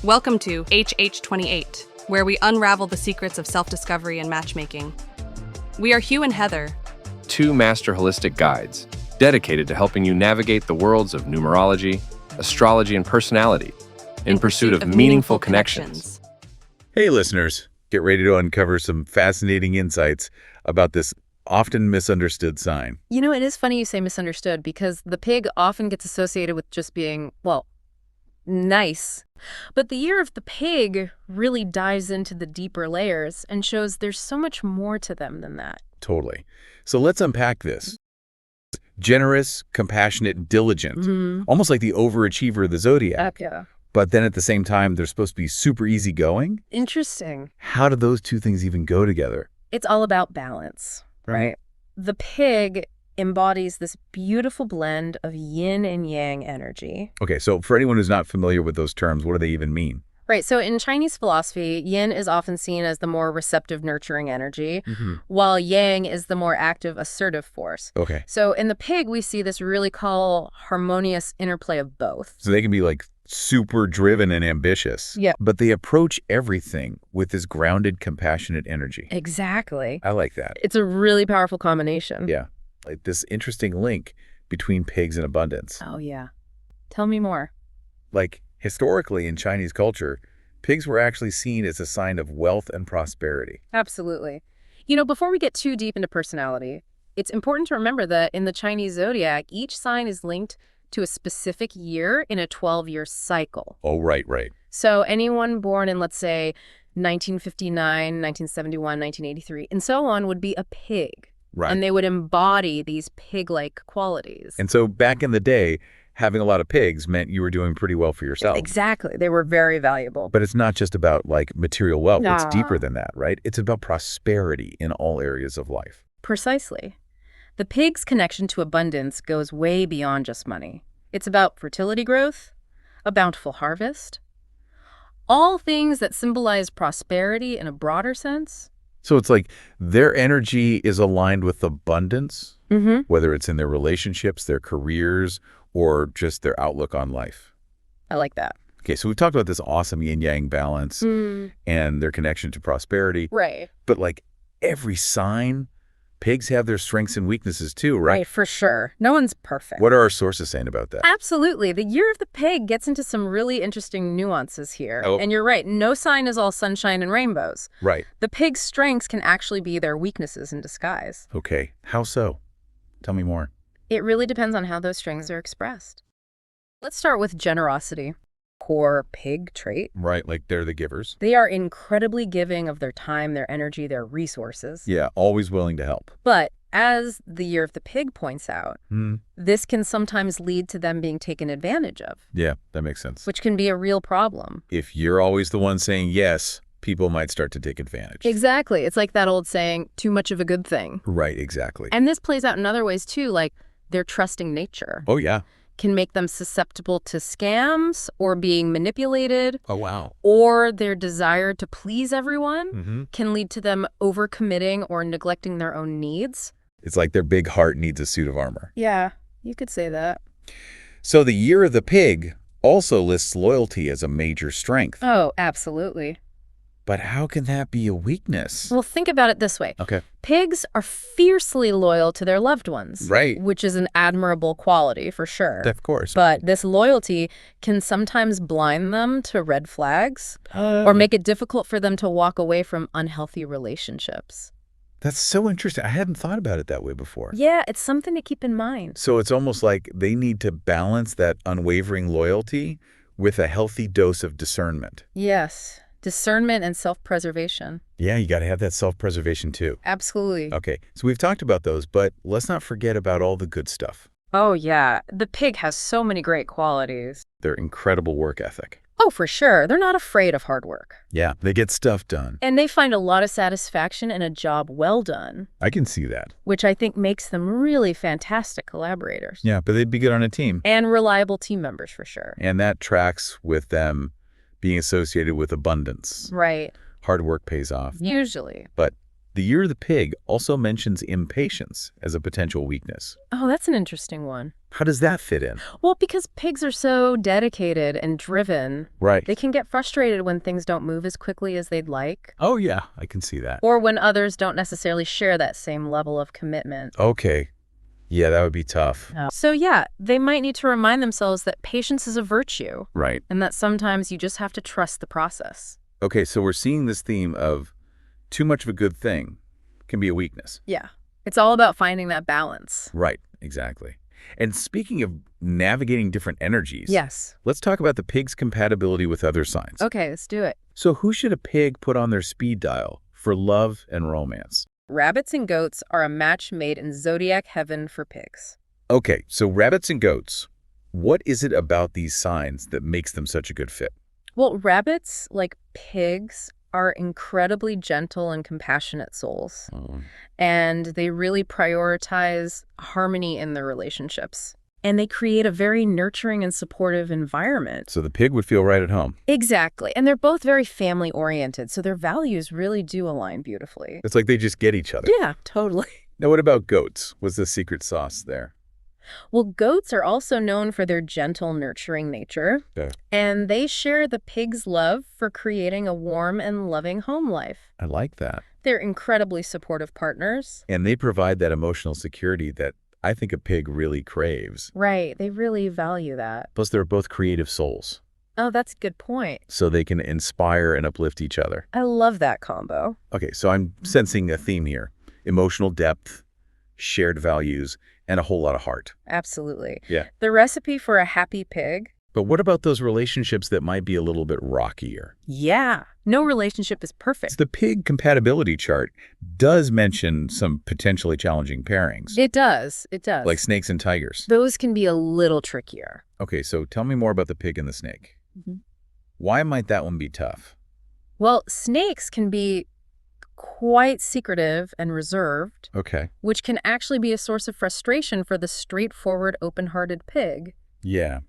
Welcome to HH28, where we unravel the secrets of self-discovery and matchmaking. We are Hugh and Heather, two master holistic guides dedicated to helping you navigate the worlds of numerology, astrology, and personality in pursuit of meaningful connections. Hey listeners, get ready to uncover some fascinating insights about this often misunderstood sign. You know, it is funny you say misunderstood because the pig often gets associated with just being, well, nice. But the year of the pig really dives into the deeper layers and shows there's so much more to them than that. Totally. So let's unpack this. Generous, compassionate, diligent, almost like the overachiever of the zodiac. Yeah. But then at the same time, they're supposed to be super easygoing. Interesting. How do those two things even go together? It's all about balance, right? The pig embodies this beautiful blend of yin and yang energy. Okay, so for anyone who's not familiar with those terms, what do they even mean? Right, so in Chinese philosophy, yin is often seen as the more receptive, nurturing energy, while yang is the more active, assertive force. Okay. So in the pig, we see this really cool, harmonious interplay of both. So they can be like super driven and ambitious. Yeah. But they approach everything with this grounded, compassionate energy. Exactly. I like that. It's a really powerful combination. Yeah. Like this interesting link between pigs and abundance. Oh, yeah. Tell me more. Like historically in Chinese culture, pigs were actually seen as a sign of wealth and prosperity. Absolutely. You know, before we get too deep into personality, it's important to remember that in the Chinese zodiac, each sign is linked to a specific year in a 12-year cycle. Oh, right, right. So anyone born in, let's say, 1959, 1971, 1983, and so on would be a pig. Right. And they would embody these pig-like qualities. And so back in the day, having a lot of pigs meant you were doing pretty well for yourself. Exactly. They were very valuable. But it's not just about like material wealth. It's Nah. deeper than that, right? It's about prosperity in all areas of life. Precisely. The pig's connection to abundance goes way beyond just money. It's about fertility growth, a bountiful harvest, all things that symbolize prosperity in a broader sense. So it's like their energy is aligned with abundance, whether it's in their relationships, their careers, or just their outlook on life. I like that. Okay, so we've talked about this awesome yin-yang balance and their connection to prosperity. Right. But like every sign, pigs have their strengths and weaknesses too, right? Right, for sure. No one's perfect. What are our sources saying about that? Absolutely. The year of the pig gets into some really interesting nuances here. Oh. And you're right, no sign is all sunshine and rainbows. Right. The pig's strengths can actually be their weaknesses in disguise. Okay, how so? Tell me more. It really depends on how those strengths are expressed. Let's start with generosity. Core pig trait. Right, like they're the givers. They are incredibly giving of their time, their energy, their resources. Yeah, always willing to help. But as the year of the pig points out, this can sometimes lead to them being taken advantage of. Yeah, that makes sense. Which can be a real problem. If you're always the one saying yes, people might start to take advantage. Exactly. It's like that old saying, too much of a good thing. Right, exactly. And this plays out in other ways too, like their trusting nature. Oh, yeah. Can make them susceptible to scams or being manipulated. Oh, wow. Or their desire to please everyone can lead to them overcommitting or neglecting their own needs. It's like their big heart needs a suit of armor. Yeah, you could say that. So the year of the pig also lists loyalty as a major strength. Oh, absolutely. But how can that be a weakness? Well, think about it this way. Okay. Pigs are fiercely loyal to their loved ones. Right. Which is an admirable quality for sure. Of course. But this loyalty can sometimes blind them to red flags or make it difficult for them to walk away from unhealthy relationships. That's so interesting. I hadn't thought about it that way before. Yeah, it's something to keep in mind. So it's almost like they need to balance that unwavering loyalty with a healthy dose of discernment. Yes. Discernment and self-preservation. Yeah, you got to have that self-preservation too. Absolutely. Okay, so we've talked about those, but let's not forget about all the good stuff. Oh, yeah. The pig has so many great qualities. Their incredible work ethic. Oh, for sure. They're not afraid of hard work. Yeah, they get stuff done. And they find a lot of satisfaction in a job well done. I can see that. Which I think makes them really fantastic collaborators. Yeah, but they'd be good on a team. And reliable team members, for sure. And that tracks with them being associated with abundance. Right. Hard work pays off. Usually. But The year of the pig also mentions impatience as a potential weakness. Oh, that's an interesting one. How does that fit in? Well, because pigs are so dedicated and driven, Right. they can get frustrated when things don't move as quickly as they'd like, Oh, yeah, I can see that. or when others don't necessarily share that same level of commitment. Okay. Yeah, that would be tough. So yeah, they might need to remind themselves that patience is a virtue, Right. and that sometimes you just have to trust the process. Okay, so we're seeing this theme of too much of a good thing can be a weakness. Yeah. It's all about finding that balance. Right, exactly. And speaking of navigating different energies, Yes. let's talk about the pig's compatibility with other signs. Okay, let's do it. So who should a pig put on their speed dial for love and romance? Rabbits and goats are a match made in zodiac heaven for pigs. Okay, so rabbits and goats, what is it about these signs that makes them such a good fit? Well, rabbits, like pigs, are incredibly gentle and compassionate souls. And they really prioritize harmony in their relationships. And they create a very nurturing and supportive environment. So the pig would feel right at home. Exactly. And they're both very family-oriented, so their values really do align beautifully. It's like they just get each other. Yeah, totally. Now, what about goats? What's the secret sauce there? Well, goats are also known for their gentle, nurturing nature. Okay. And they share the pig's love for creating a warm and loving home life. I like that. They're incredibly supportive partners. And they provide that emotional security that I think a pig really craves. Right. They really value that. Plus, they're both creative souls, Oh, that's a good point. so they can inspire and uplift each other. I love that combo. Okay, so I'm sensing a theme here. Emotional depth, shared values, and a whole lot of heart. Absolutely. Yeah. The recipe for a happy pig? But what about those relationships that might be a little bit rockier? Yeah. No relationship is perfect. The pig compatibility chart does mention some potentially challenging pairings, It does. It does. like snakes and tigers. Those can be a little trickier. Okay, so tell me more about the pig and the snake. Mhm. Why might that one be tough? Well, snakes can be quite secretive and reserved, Okay. which can actually be a source of frustration for the straightforward, open-hearted pig. Yeah,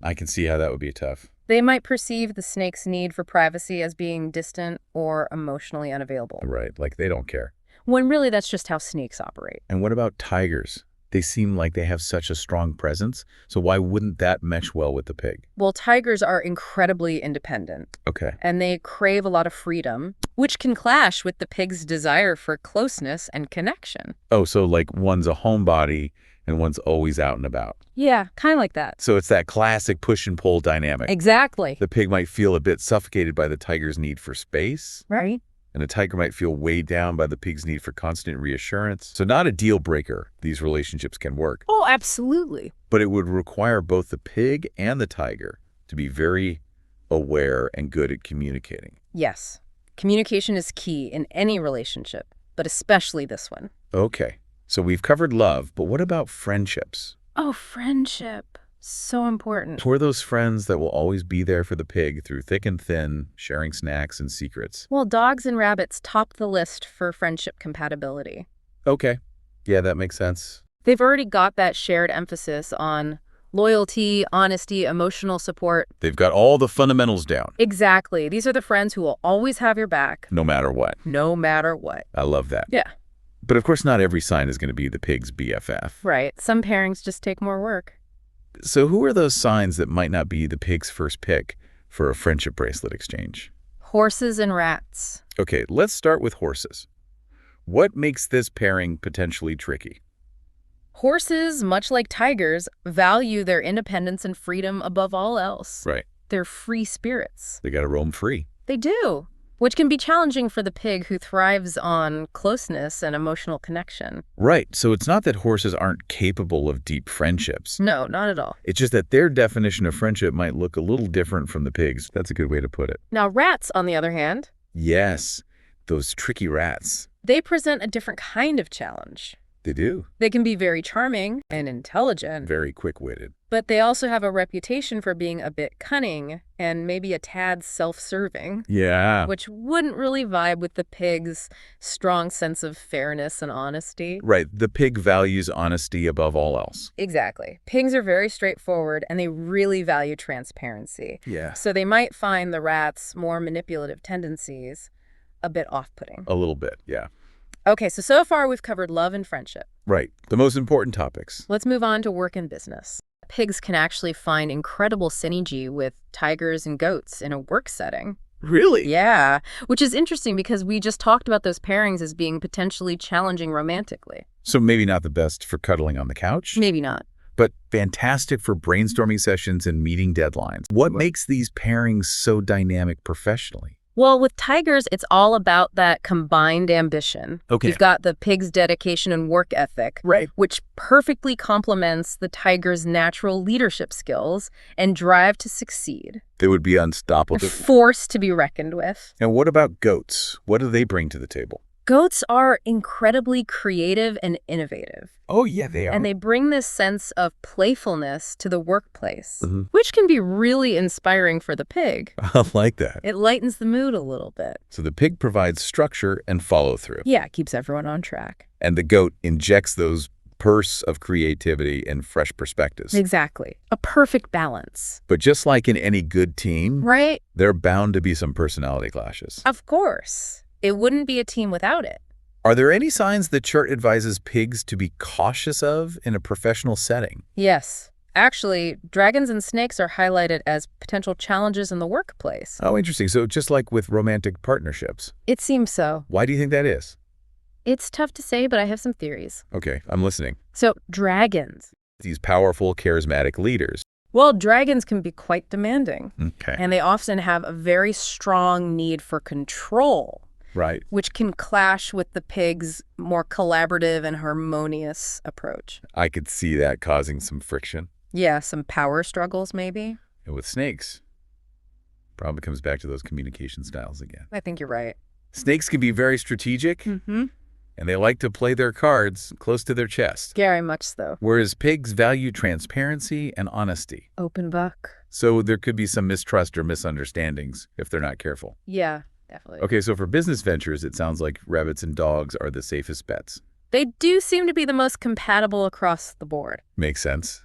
I can see how that would be tough. They might perceive the snake's need for privacy as being distant or emotionally unavailable, Right, like they don't care. when really that's just how snakes operate. And what about tigers? They seem like they have such a strong presence, so why wouldn't that mesh well with the pig? Well, tigers are incredibly independent, Okay. and they crave a lot of freedom, which can clash with the pig's desire for closeness and connection. Oh, so like one's a homebody and one's always out and about. Yeah, kind of like that. So it's that classic push and pull dynamic. Exactly. The pig might feel a bit suffocated by the tiger's need for space, Right? and the tiger might feel weighed down by the pig's need for constant reassurance. So not a deal breaker, these relationships can work, Oh, absolutely. but it would require both the pig and the tiger to be very aware and good at communicating. Yes. Communication is key in any relationship, but especially this one. Okay, so we've covered love, but what about friendships? Oh, friendship. So important. Who are those friends that will always be there for the pig through thick and thin, sharing snacks and secrets? Well, dogs and rabbits top the list for friendship compatibility. Okay, yeah, that makes sense. They've already got that shared emphasis on loyalty, honesty, emotional support. They've got all the fundamentals down, Exactly. These are the friends who will always have your back, no matter what. no matter what. I love that. Yeah, But of course, not every sign is going to be the pig's BFF. right. Some pairings just take more work. So who are those signs that might not be the pig's first pick for a friendship bracelet exchange? Horses and rats. Okay, let's start with horses. What makes this pairing potentially tricky? Horses, much like tigers, value their independence and freedom above all else. Right. They're free spirits. They got to roam free. They do, which can be challenging for the pig who thrives on closeness and emotional connection. Right. So it's not that horses aren't capable of deep friendships. No, not at all. It's just that their definition of friendship might look a little different from the pig's. That's a good way to put it. Now, rats, on the other hand, Yes, those tricky rats. they present a different kind of challenge. They do. They can be very charming and intelligent, Very quick-witted. but they also have a reputation for being a bit cunning and maybe a tad self-serving, Yeah. which wouldn't really vibe with the pig's strong sense of fairness and honesty. Right. The pig values honesty above all else. Exactly. Pigs are very straightforward and they really value transparency. Yeah. So they might find the rat's more manipulative tendencies a bit off-putting. A little bit, yeah. Okay, so far we've covered love and friendship. Right. The most important topics. Let's move on to work and business. Pigs can actually find incredible synergy with tigers and goats in a work setting. Really? Yeah, which is interesting because we just talked about those pairings as being potentially challenging romantically. So maybe not the best for cuddling on the couch, Maybe not. but fantastic for brainstorming sessions and meeting deadlines. What makes these pairings so dynamic professionally? Well, with tigers, it's all about that combined ambition. Okay. You've got the pig's dedication and work ethic, Right. which perfectly complements the tiger's natural leadership skills and drive to succeed. They would be unstoppable. Force to be reckoned with. And what about goats? What do they bring to the table? Goats are incredibly creative and innovative. Oh, yeah, they are. And they bring this sense of playfulness to the workplace, Mhm. which can be really inspiring for the pig. I like that. It lightens the mood a little bit. So the pig provides structure and follow-through. Yeah, it keeps everyone on track. And the goat injects those purse of creativity and fresh perspectives. Exactly. A perfect balance. But just like in any good team, Right? there are bound to be some personality clashes. Of course. It wouldn't be a team without it. Are there any signs the chart advises pigs to be cautious of in a professional setting? Yes. Actually, dragons and snakes are highlighted as potential challenges in the workplace. Oh, interesting. So just like with romantic partnerships. It seems so. Why do you think that is? It's tough to say, but I have some theories. Okay, I'm listening. So, dragons. These powerful, charismatic leaders. Well, dragons can be quite demanding, Okay. and they often have a very strong need for control, Right. which can clash with the pig's more collaborative and harmonious approach. I could see that causing some friction. Yeah, some power struggles maybe. And with snakes, probably comes back to those communication styles again. I think you're right. Snakes can be very strategic, Mm-hmm. and they like to play their cards close to their chest. Very much so. Whereas pigs value transparency and honesty. Open book. So there could be some mistrust or misunderstandings if they're not careful. Yeah, definitely. Okay, so for business ventures, it sounds like rabbits and dogs are the safest bets. They do seem to be the most compatible across the board. Makes sense.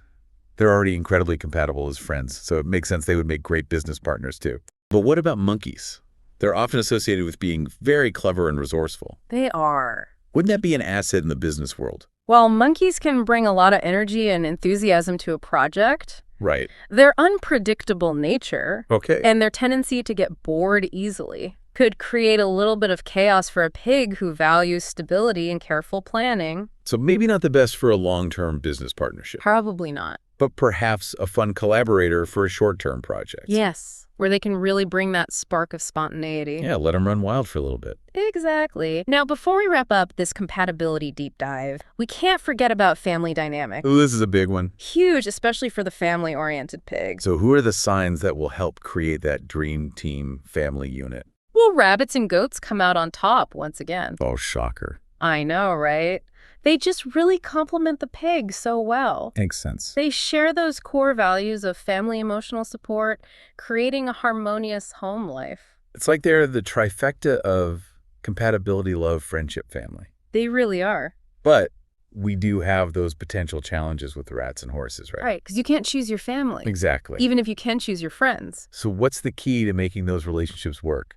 They're already incredibly compatible as friends, so it makes sense they would make great business partners too. But what about monkeys? They're often associated with being very clever and resourceful. They are. Wouldn't that be an asset in the business world? While monkeys can bring a lot of energy and enthusiasm to a project, Right. their unpredictable nature Okay. and their tendency to get bored easily could create a little bit of chaos for a pig who values stability and careful planning. So maybe not the best for a long-term business partnership, Probably not. but perhaps a fun collaborator for a short-term project. Yes, where they can really bring that spark of spontaneity. Yeah, let them run wild for a little bit. Exactly. Now, before we wrap up this compatibility deep dive, we can't forget about family dynamic. Oh, this is a big one. Huge, especially for the family-oriented pigs. So who are the signs that will help create that dream team family unit? Well, rabbits and goats come out on top once again. Oh, shocker. I know, right? They just really complement the pig so well. Makes sense. They share those core values of family emotional support, creating a harmonious home life. It's like they're the trifecta of compatibility, love, friendship, family. They really are. But we do have those potential challenges with rats and horses, right? Right, because you can't choose your family. Exactly. Even if you can choose your friends. So what's the key to making those relationships work?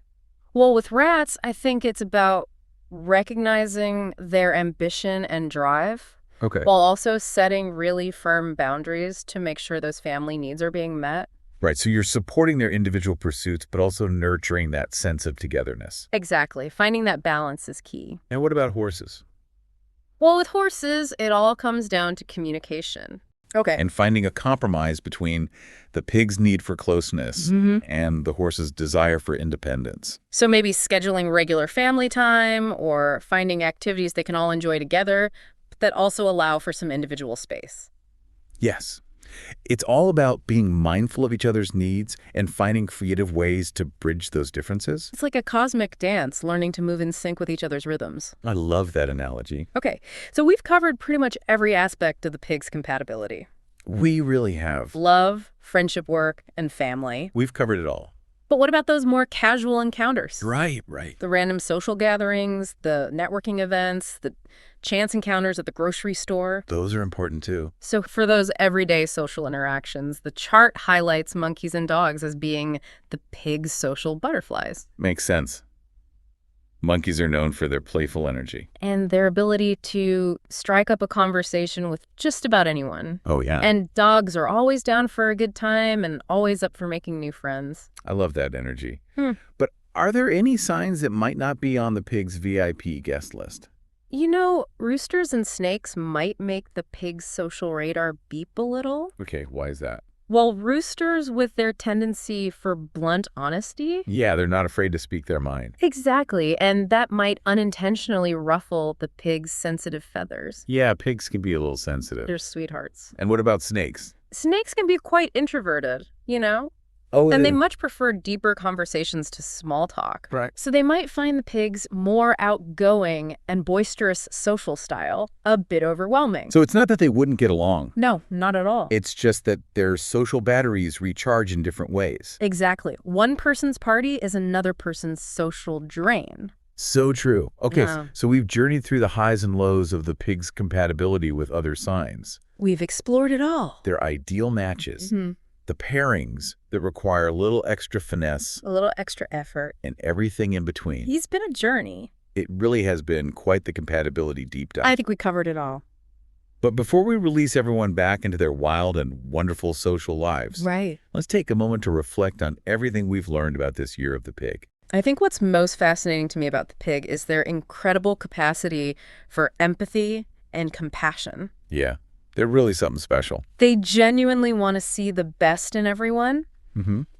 Well, with rats, I think it's about recognizing their ambition and drive, Okay. while also setting really firm boundaries to make sure those family needs are being met. Right. So you're supporting their individual pursuits, but also nurturing that sense of togetherness. Exactly. Finding that balance is key. And what about horses? Well, with horses, it all comes down to communication. Okay. And finding a compromise between the pig's need for closeness and the horse's desire for independence. So maybe scheduling regular family time or finding activities they can all enjoy together that also allow for some individual space. Yes. It's all about being mindful of each other's needs and finding creative ways to bridge those differences. It's like a cosmic dance, learning to move in sync with each other's rhythms. I love that analogy. Okay, so we've covered pretty much every aspect of the pig's compatibility. We really have. Love, friendship, work, and family. We've covered it all. But what about those more casual encounters? Right. The random social gatherings, the networking events, the chance encounters at the grocery store. Those are important too. So for those everyday social interactions, the chart highlights monkeys and dogs as being the pig's social butterflies. Makes sense. Monkeys are known for their playful energy. And their ability to strike up a conversation with just about anyone. Oh, yeah. And dogs are always down for a good time and always up for making new friends. I love that energy. But are there any signs that might not be on the pig's VIP guest list? You know, roosters and snakes might make the pig's social radar beep a little. Okay, why is that? Well, roosters with their tendency for blunt honesty. Yeah, they're not afraid to speak their mind. Exactly, and that might unintentionally ruffle the pig's sensitive feathers. Yeah, pigs can be a little sensitive. They're sweethearts. And what about snakes? Snakes can be quite introverted, you know? Oh, And they much prefer deeper conversations to small talk. Right. So they might find the pig's more outgoing and boisterous social style a bit overwhelming. So it's not that they wouldn't get along. No, not at all. It's just that their social batteries recharge in different ways. Exactly. One person's party is another person's social drain. So true. Okay, Yeah. so we've journeyed through the highs and lows of the pig's compatibility with other signs. We've explored it all. Their ideal matches. The pairings that require a little extra finesse, A little extra effort. and everything in between. He's been a journey. It really has been quite the compatibility deep dive. I think we covered it all. But before we release everyone back into their wild and wonderful social lives, Right. let's take a moment to reflect on everything we've learned about this year of the pig. I think what's most fascinating to me about the pig is their incredible capacity for empathy and compassion. Yeah, they're really something special. They genuinely want to see the best in everyone,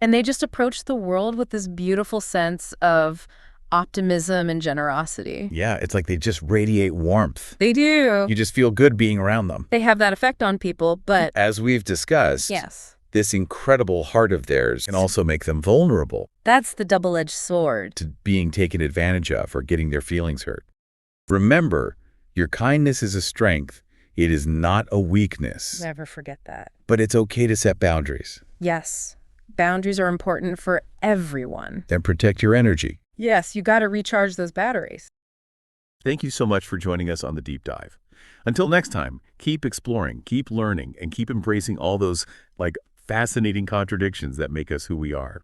and they just approach the world with this beautiful sense of optimism and generosity. Yeah, it's like they just radiate warmth. They do. You just feel good being around them. They have that effect on people, but As we've discussed, yes, this incredible heart of theirs can also make them vulnerable that's the double-edged sword. to being taken advantage of or getting their feelings hurt. Remember, your kindness is a strength. It is not a weakness. Never forget that. But it's okay to set boundaries. Yes, boundaries are important for everyone. Then protect your energy. Yes, you got to recharge those batteries. Thank you so much for joining us on the Deep Dive. Until next time, keep exploring, keep learning, and keep embracing all those, fascinating contradictions that make us who we are.